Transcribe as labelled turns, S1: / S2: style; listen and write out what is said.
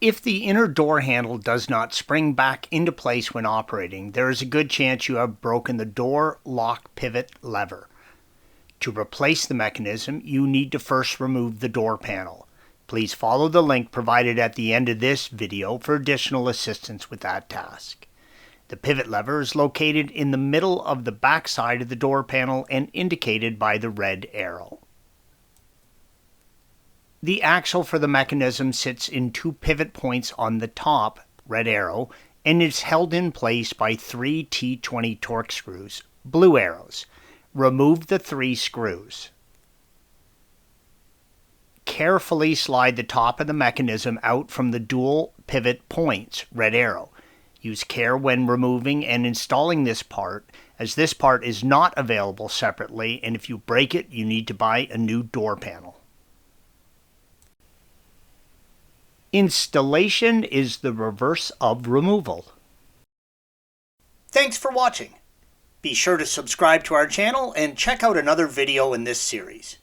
S1: If the inner door handle does not spring back into place when operating, there is a good chance you have broken the door lock pivot lever. To replace the mechanism, you need to first remove the door panel. Please follow the link provided at the end of this video for additional assistance with that task. The pivot lever is located in the middle of the back side of the door panel and indicated by the red arrow. The axle for the mechanism sits in 2 pivot points on the top, red arrow, and is held in place by 3 T20 torque screws, blue arrows. Remove the 3 screws. Carefully slide the top of the mechanism out from the dual pivot points, red arrow. Use care when removing and installing this part, as this part is not available separately, and if you break it, you need to buy a new door panel. Installation is the reverse of removal. Thanks for watching. Be sure to subscribe to our channel and check out another video in this series.